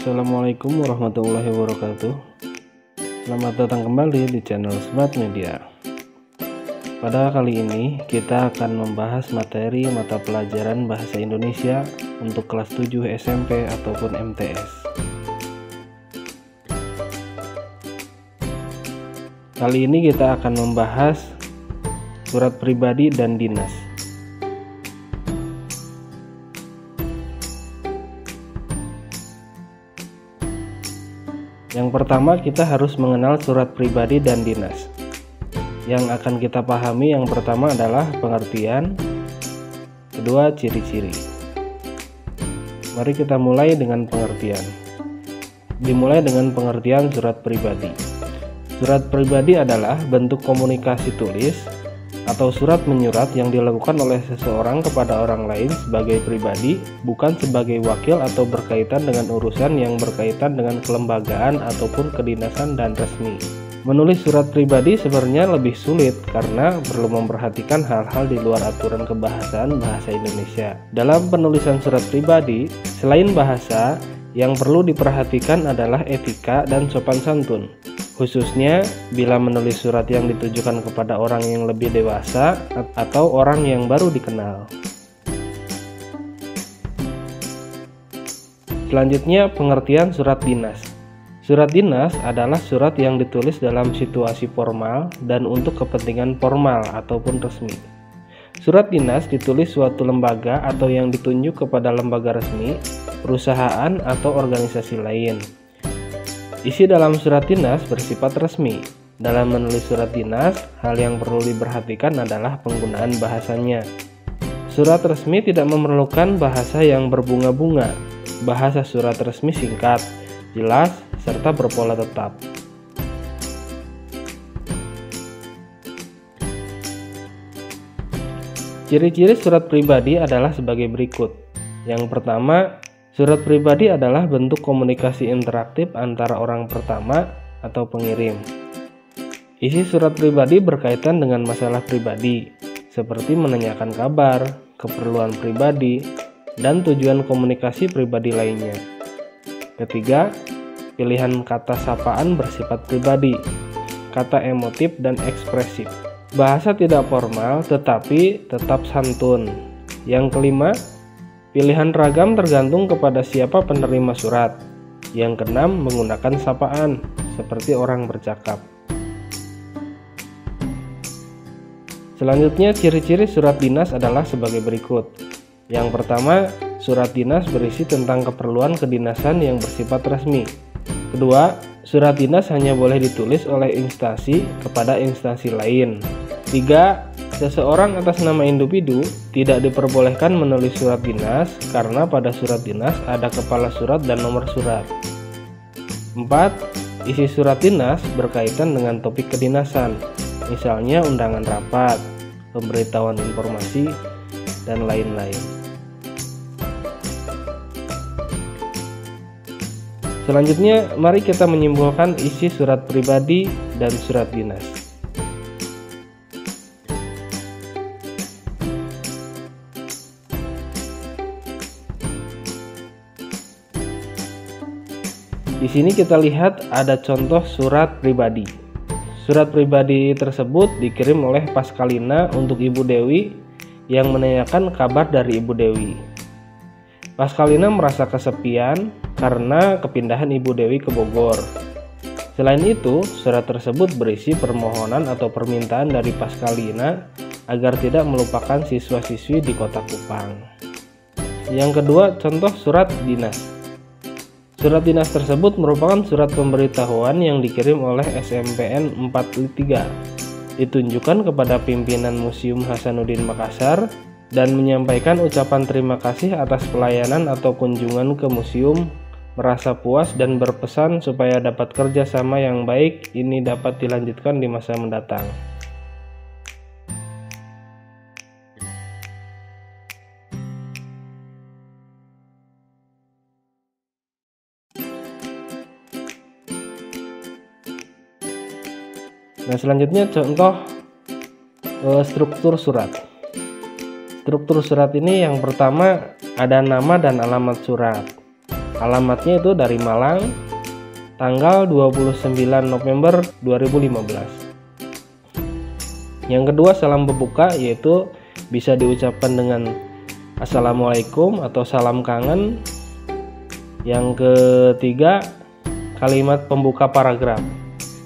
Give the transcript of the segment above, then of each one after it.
Assalamualaikum warahmatullahi wabarakatuh. Selamat datang kembali di channel Smart Media. Pada kali ini kita akan membahas materi mata pelajaran Bahasa Indonesia untuk kelas 7 SMP ataupun MTS. Kali ini kita akan membahas surat pribadi dan dinas. Yang pertama, kita harus mengenal surat pribadi dan dinas. Yang akan kita pahami yang pertama adalah pengertian, kedua ciri-ciri. Mari kita mulai dengan pengertian. Dimulai dengan pengertian surat pribadi. Surat pribadi adalah bentuk komunikasi tulis atau surat menyurat yang dilakukan oleh seseorang kepada orang lain sebagai pribadi, bukan sebagai wakil atau berkaitan dengan urusan yang berkaitan dengan kelembagaan ataupun kedinasan dan resmi. Menulis surat pribadi sebenarnya lebih sulit karena perlu memperhatikan hal-hal di luar aturan kebahasaan bahasa Indonesia. Dalam penulisan surat pribadi, selain bahasa, yang perlu diperhatikan adalah etika dan sopan santun. Khususnya bila menulis surat yang ditujukan kepada orang yang lebih dewasa atau orang yang baru dikenal. Selanjutnya, pengertian surat dinas. Surat dinas adalah surat yang ditulis dalam situasi formal dan untuk kepentingan formal ataupun resmi. Surat dinas ditulis suatu lembaga atau yang ditunjuk kepada lembaga resmi, perusahaan atau organisasi lain. Isi dalam surat dinas bersifat resmi. Dalam menulis surat dinas, hal yang perlu diperhatikan adalah penggunaan bahasanya. Surat resmi tidak memerlukan bahasa yang berbunga-bunga. Bahasa surat resmi singkat, jelas, serta berpola tetap. Ciri-ciri surat pribadi adalah sebagai berikut. Yang pertama, surat pribadi adalah bentuk komunikasi interaktif antara orang pertama atau pengirim. Isi surat pribadi berkaitan dengan masalah pribadi, seperti menanyakan kabar, keperluan pribadi, dan tujuan komunikasi pribadi lainnya. Ketiga, pilihan kata sapaan bersifat pribadi, kata emotif dan ekspresif. Bahasa tidak formal tetapi tetap santun. Yang kelima, pilihan ragam tergantung kepada siapa penerima surat. Yang keenam, menggunakan sapaan, seperti orang bercakap. Selanjutnya, ciri-ciri surat dinas adalah sebagai berikut. Yang pertama, surat dinas berisi tentang keperluan kedinasan yang bersifat resmi. Kedua, surat dinas hanya boleh ditulis oleh instansi kepada instansi lain. Tiga, seseorang atas nama individu tidak diperbolehkan menulis surat dinas karena pada surat dinas ada kepala surat dan nomor surat. 4. Isi surat dinas berkaitan dengan topik kedinasan, misalnya undangan rapat, pemberitahuan informasi, dan lain-lain. Selanjutnya, mari kita menyimpulkan isi surat pribadi dan surat dinas. Di sini kita lihat ada contoh surat pribadi. Surat pribadi tersebut dikirim oleh Paskalina untuk Ibu Dewi yang menanyakan kabar dari Ibu Dewi. Paskalina merasa kesepian karena kepindahan Ibu Dewi ke Bogor. Selain itu, surat tersebut berisi permohonan atau permintaan dari Paskalina agar tidak melupakan siswa-siswi di Kota Kupang. Yang kedua, contoh surat dinas. Surat dinas tersebut merupakan surat pemberitahuan yang dikirim oleh SMPN 43, ditunjukkan kepada pimpinan Museum Hasanuddin Makassar dan menyampaikan ucapan terima kasih atas pelayanan atau kunjungan ke museum, merasa puas dan berpesan supaya dapat kerjasama yang baik ini dapat dilanjutkan di masa mendatang. Nah, selanjutnya contoh struktur surat. Struktur surat ini yang pertama ada nama dan alamat surat. Alamatnya itu dari Malang, tanggal 29 November 2015. Yang kedua, salam pembuka, yaitu bisa diucapkan dengan Assalamualaikum atau salam kangen. Yang ketiga, kalimat pembuka paragraf,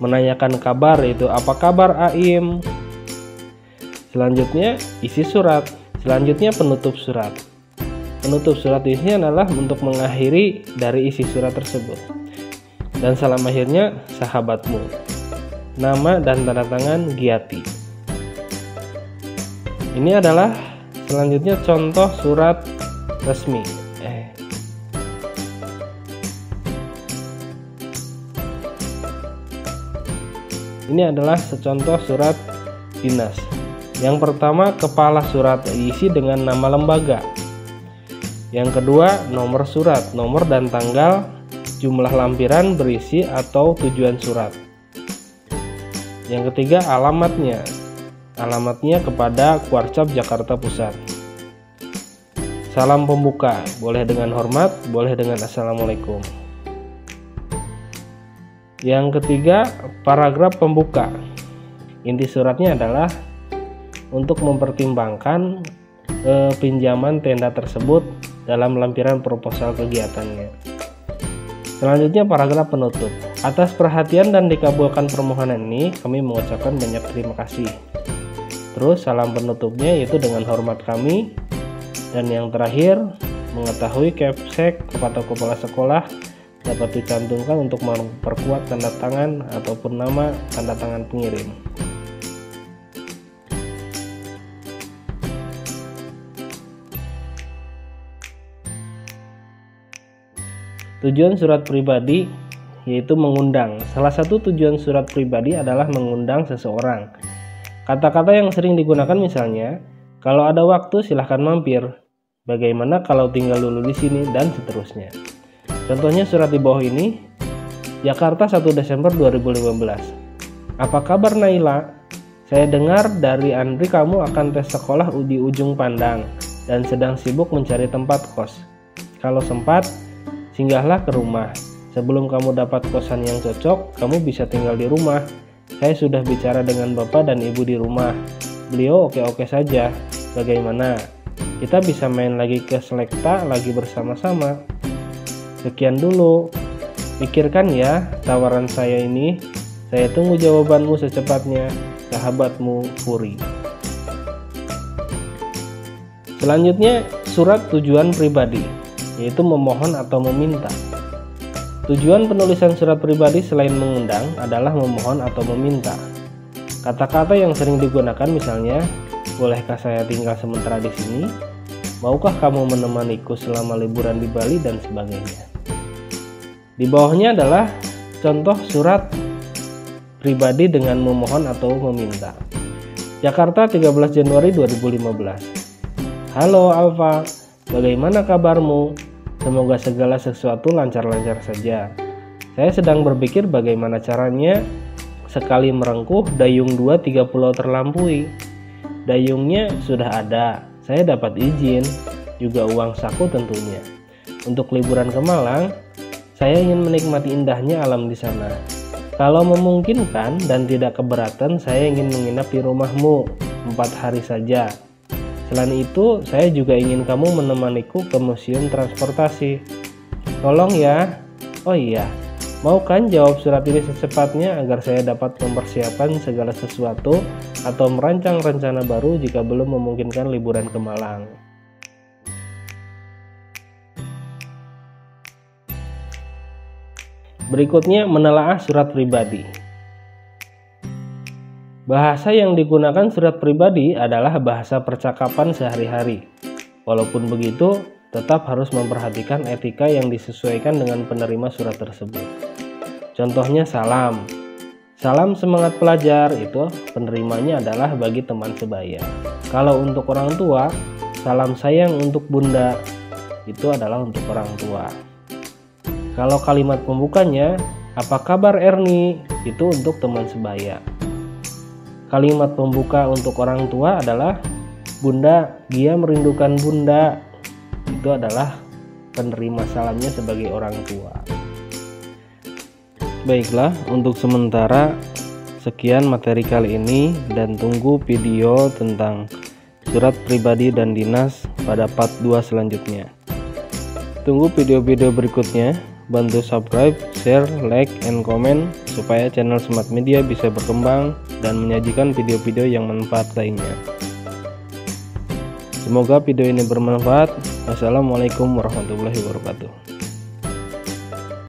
menanyakan kabar, yaitu apa kabar Aim. Selanjutnya isi surat. Selanjutnya penutup surat. Penutup surat ini adalah untuk mengakhiri dari isi surat tersebut. Dan salam akhirnya sahabatmu. Nama dan tanda tangan Giati. Ini adalah selanjutnya contoh surat resmi. Ini adalah secontoh surat dinas. Yang pertama, kepala surat diisi dengan nama lembaga. Yang kedua, nomor surat, nomor dan tanggal, jumlah lampiran berisi atau tujuan surat. Yang ketiga, alamatnya. Alamatnya kepada Kuarcap Jakarta Pusat. Salam pembuka, boleh dengan hormat, boleh dengan Assalamualaikum. Yang ketiga, paragraf pembuka. Inti suratnya adalah untuk mempertimbangkan pinjaman tenda tersebut dalam lampiran proposal kegiatannya. Selanjutnya paragraf penutup. Atas perhatian dan dikabulkan permohonan ini, kami mengucapkan banyak terima kasih. Terus salam penutupnya yaitu dengan hormat kami. Dan yang terakhir, mengetahui capsek kepada kepala sekolah dapat dicantumkan untuk memperkuat tanda tangan ataupun nama tanda tangan pengirim. Tujuan surat pribadi yaitu mengundang. Salah satu tujuan surat pribadi adalah mengundang seseorang. Kata-kata yang sering digunakan misalnya, kalau ada waktu silahkan mampir, bagaimana kalau tinggal dulu di sini, dan seterusnya. Contohnya surat di bawah ini, Jakarta 1 Desember 2015. Apa kabar Naila? Saya dengar dari Andri kamu akan tes sekolah di ujung Pandang dan sedang sibuk mencari tempat kos. Kalau sempat, singgahlah ke rumah. Sebelum kamu dapat kosan yang cocok, kamu bisa tinggal di rumah. Saya sudah bicara dengan bapak dan ibu di rumah. Beliau oke-oke saja. Bagaimana? Kita bisa main lagi ke Selekta lagi bersama-sama. Sekian dulu. Pikirkan ya tawaran saya ini. Saya tunggu jawabanmu secepatnya. Sahabatmu Puri. Selanjutnya surat tujuan pribadi, yaitu memohon atau meminta. Tujuan penulisan surat pribadi selain mengundang adalah memohon atau meminta. Kata-kata yang sering digunakan misalnya, bolehkah saya tinggal sementara di sini? Maukah kamu menemaniku selama liburan di Bali, dan sebagainya. Di bawahnya adalah contoh surat pribadi dengan memohon atau meminta. Jakarta 13 Januari 2015. Halo Alfa, bagaimana kabarmu? Semoga segala sesuatu lancar-lancar saja. Saya sedang berpikir bagaimana caranya sekali merengkuh dayung 2-3 pulau terlampaui. Dayungnya sudah ada, saya dapat izin, juga uang saku tentunya. Untuk liburan ke Malang, saya ingin menikmati indahnya alam di sana. Kalau memungkinkan dan tidak keberatan, saya ingin menginap di rumahmu 4 hari saja. Selain itu, saya juga ingin kamu menemaniku ke museum transportasi. Tolong ya. Oh iya, mau kan jawab surat ini secepatnya agar saya dapat mempersiapkan segala sesuatu atau merancang rencana baru jika belum memungkinkan liburan ke Malang. Berikutnya, menelaah surat pribadi. Bahasa yang digunakan surat pribadi adalah bahasa percakapan sehari-hari. Walaupun begitu, tetap harus memperhatikan etika yang disesuaikan dengan penerima surat tersebut. Contohnya salam. Salam semangat pelajar, itu penerimanya adalah bagi teman sebaya. Kalau untuk orang tua, salam sayang untuk bunda, itu adalah untuk orang tua. Kalau kalimat pembukanya, apa kabar Erni? Itu untuk teman sebaya. Kalimat pembuka untuk orang tua adalah Bunda, dia merindukan Bunda. Itu adalah penerima salamnya sebagai orang tua. Baiklah, untuk sementara sekian materi kali ini, dan tunggu video tentang surat pribadi dan dinas pada part 2 selanjutnya. Tunggu video-video berikutnya. Bantu subscribe, share, like, and comment supaya channel Smart Media bisa berkembang dan menyajikan video-video yang bermanfaat lainnya. Semoga video ini bermanfaat. Wassalamualaikum warahmatullahi wabarakatuh.